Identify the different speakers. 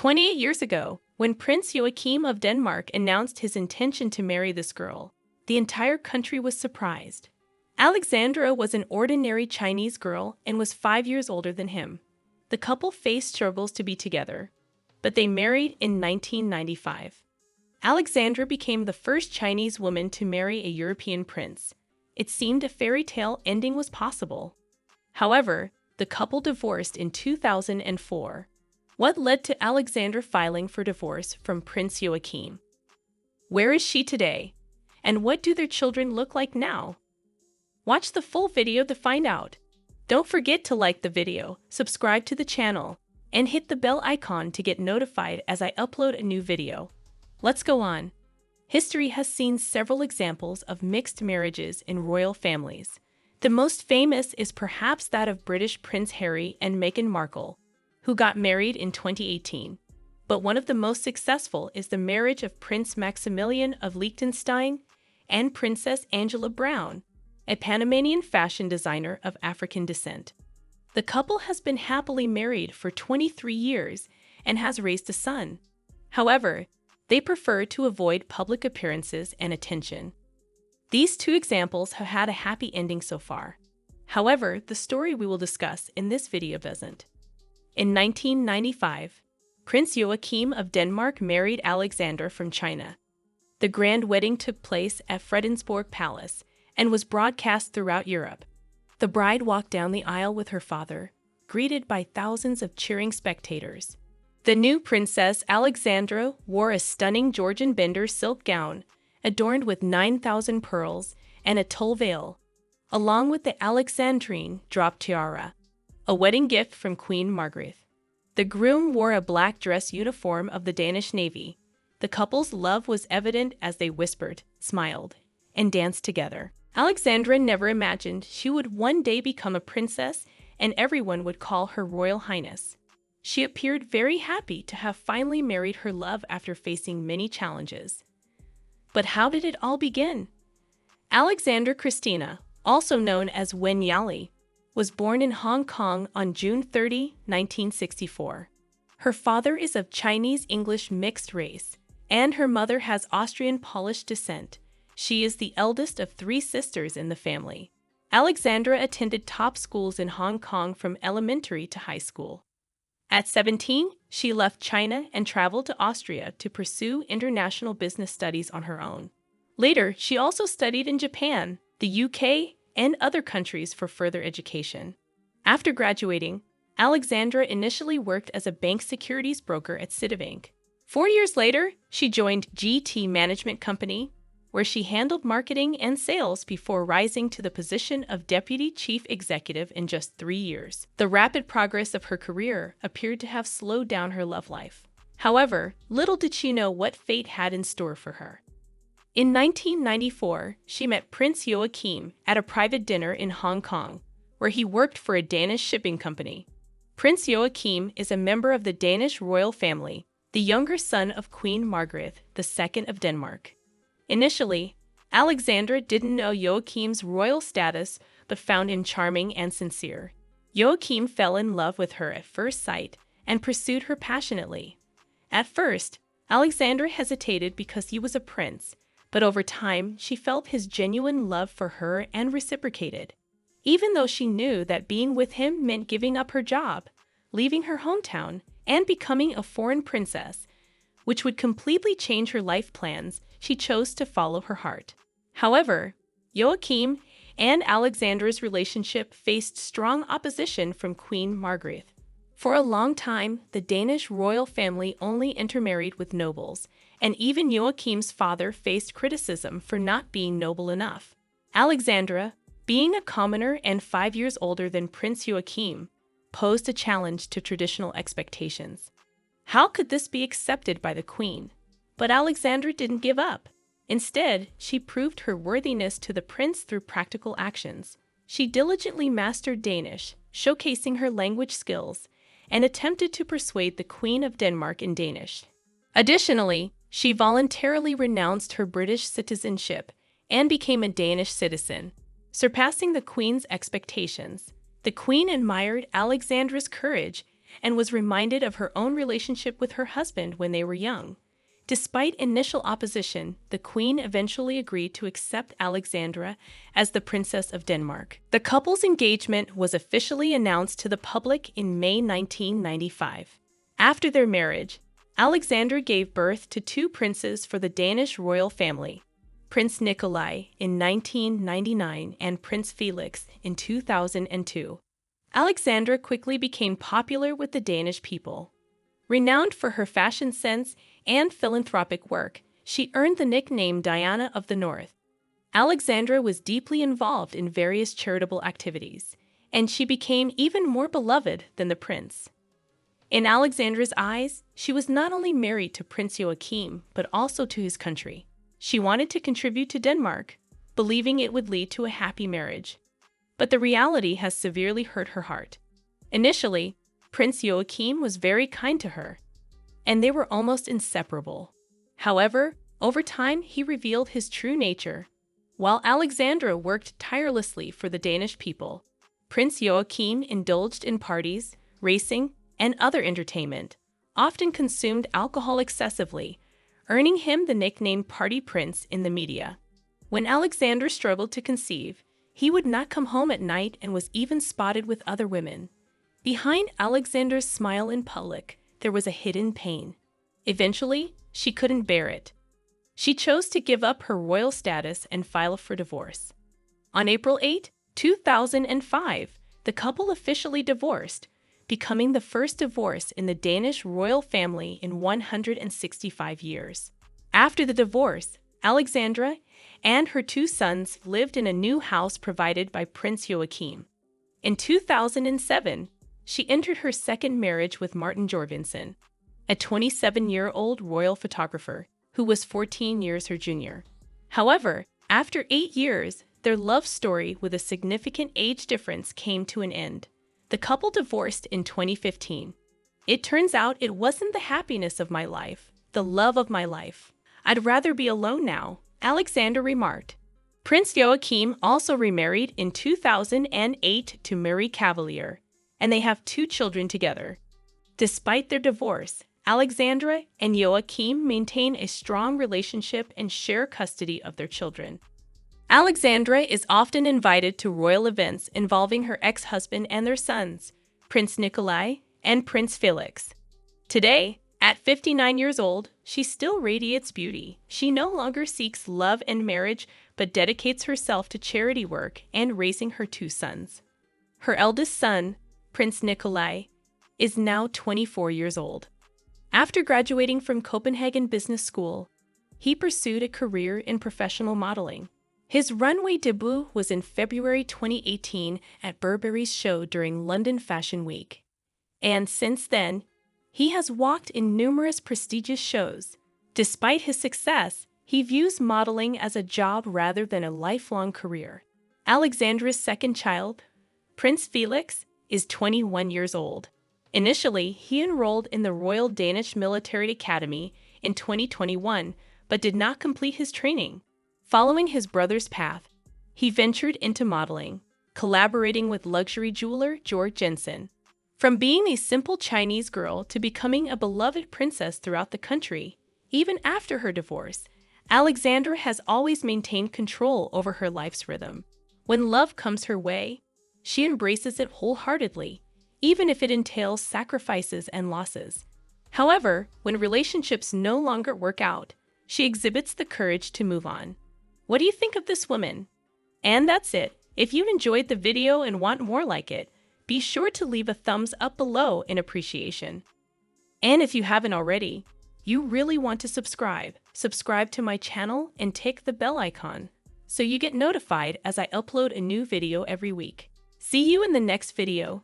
Speaker 1: 28 years ago, when Prince Joachim of Denmark announced his intention to marry this girl, the entire country was surprised. Alexandra was an ordinary Chinese girl and was 5 years older than him. The couple faced struggles to be together, but they married in 1995. Alexandra became the first Chinese woman to marry a European prince. It seemed a fairy tale ending was possible. However, the couple divorced in 2004. What led to Alexandra filing for divorce from Prince Joachim? Where is she today? And what do their children look like now? Watch the full video to find out. Don't forget to like the video, subscribe to the channel, and hit the bell icon to get notified as I upload a new video. Let's go on. History has seen several examples of mixed marriages in royal families. The most famous is perhaps that of British Prince Harry and Meghan Markle, who got married in 2018. But one of the most successful is the marriage of Prince Maximilian of Liechtenstein and Princess Angela Brown, a Panamanian fashion designer of African descent. The couple has been happily married for 23 years and has raised a son. However, they prefer to avoid public appearances and attention. These two examples have had a happy ending so far. However, the story we will discuss in this video doesn't. In 1995, Prince Joachim of Denmark married Alexandra from China. The grand wedding took place at Fredensborg Palace and was broadcast throughout Europe. The bride walked down the aisle with her father, greeted by thousands of cheering spectators. The new princess Alexandra wore a stunning Georgian Bender silk gown, adorned with 9,000 pearls and a tulle veil, along with the Alexandrine drop tiara, a wedding gift from Queen Margaret. The groom wore a black dress uniform of the Danish Navy. The couple's love was evident as they whispered, smiled, and danced together. Alexandra never imagined she would one day become a princess and everyone would call her Royal Highness. She appeared very happy to have finally married her love after facing many challenges. But how did it all begin? Alexandra Christina, also known as Wen Yali, was born in Hong Kong on June 30, 1964. Her father is of Chinese-English mixed race, and her mother has Austrian-Polish descent. She is the eldest of 3 sisters in the family. Alexandra attended top schools in Hong Kong from elementary to high school. At 17, she left China and traveled to Austria to pursue international business studies on her own. Later, she also studied in Japan, the UK, and other countries for further education. After graduating, Alexandra initially worked as a bank securities broker at Citibank. 4 years later, she joined GT Management Company, where she handled marketing and sales before rising to the position of Deputy Chief Executive in just 3 years. The rapid progress of her career appeared to have slowed down her love life. However, little did she know what fate had in store for her. In 1994, she met Prince Joachim at a private dinner in Hong Kong, where he worked for a Danish shipping company. Prince Joachim is a member of the Danish royal family, the younger son of Queen Margaret II of Denmark. Initially, Alexandra didn't know Joachim's royal status but found him charming and sincere. Joachim fell in love with her at first sight and pursued her passionately. At first, Alexandra hesitated because he was a prince, but over time she felt his genuine love for her and reciprocated. Even though she knew that being with him meant giving up her job, leaving her hometown, and becoming a foreign princess, which would completely change her life plans, she chose to follow her heart. However, Joachim and Alexandra's relationship faced strong opposition from Queen Margaret. For a long time, the Danish royal family only intermarried with nobles, and even Joachim's father faced criticism for not being noble enough. Alexandra, being a commoner and 5 years older than Prince Joachim, posed a challenge to traditional expectations. How could this be accepted by the queen? But Alexandra didn't give up. Instead, she proved her worthiness to the prince through practical actions. She diligently mastered Danish, showcasing her language skills, and attempted to persuade the Queen of Denmark in Danish. Additionally, she voluntarily renounced her British citizenship and became a Danish citizen, surpassing the Queen's expectations. The Queen admired Alexandra's courage and was reminded of her own relationship with her husband when they were young. Despite initial opposition, the queen eventually agreed to accept Alexandra as the Princess of Denmark. The couple's engagement was officially announced to the public in May 1995. After their marriage, Alexandra gave birth to two princes for the Danish royal family, Prince Nikolai in 1999 and Prince Felix in 2002. Alexandra quickly became popular with the Danish people. Renowned for her fashion sense and philanthropic work, she earned the nickname Diana of the North. Alexandra was deeply involved in various charitable activities, and she became even more beloved than the prince. In Alexandra's eyes, she was not only married to Prince Joachim, but also to his country. She wanted to contribute to Denmark, believing it would lead to a happy marriage. But the reality has severely hurt her heart. Initially, Prince Joachim was very kind to her, and they were almost inseparable. However, over time, he revealed his true nature. While Alexandra worked tirelessly for the Danish people, Prince Joachim indulged in parties, racing, and other entertainment, often consumed alcohol excessively, earning him the nickname Party Prince in the media. When Alexandra struggled to conceive, he would not come home at night and was even spotted with other women. Behind Alexandra's smile in public, there was a hidden pain. Eventually, she couldn't bear it. She chose to give up her royal status and file for divorce. On April 8, 2005, the couple officially divorced, becoming the first divorce in the Danish royal family in 165 years. After the divorce, Alexandra and her two sons lived in a new house provided by Prince Joachim. In 2007, she entered her second marriage with Martin Jorgensen, a 27-year-old royal photographer who was 14 years her junior. However, after 8 years, their love story with a significant age difference came to an end. The couple divorced in 2015. It turns out it wasn't the happiness of my life, the love of my life. I'd rather be alone now, Alexandra remarked. Prince Joachim also remarried in 2008 to Marie Cavalier, and they have 2 children together. Despite their divorce, Alexandra and Joachim maintain a strong relationship and share custody of their children. Alexandra is often invited to royal events involving her ex-husband and their sons, Prince Nikolai and Prince Felix. Today, at 59 years old, she still radiates beauty. She no longer seeks love and marriage, but dedicates herself to charity work and raising her 2 sons. Her eldest son, Prince Nikolai, is now 24 years old. After graduating from Copenhagen Business School, he pursued a career in professional modeling. His runway debut was in February 2018 at Burberry's show during London Fashion Week. And since then, he has walked in numerous prestigious shows. Despite his success, he views modeling as a job rather than a lifelong career. Alexandra's second child, Prince Felix, is 21 years old. Initially, he enrolled in the Royal Danish Military Academy in 2021, but did not complete his training. Following his brother's path, he ventured into modeling, collaborating with luxury jeweler Georg Jensen. From being a simple Chinese girl to becoming a beloved princess throughout the country, even after her divorce, Alexandra has always maintained control over her life's rhythm. When love comes her way, she embraces it wholeheartedly, even if it entails sacrifices and losses. However, when relationships no longer work out, she exhibits the courage to move on. What do you think of this woman? And that's it. If you enjoyed the video and want more like it, be sure to leave a thumbs up below in appreciation. And if you haven't already, you really want to subscribe to my channel and tick the bell icon so you get notified as I upload a new video every week. See you in the next video.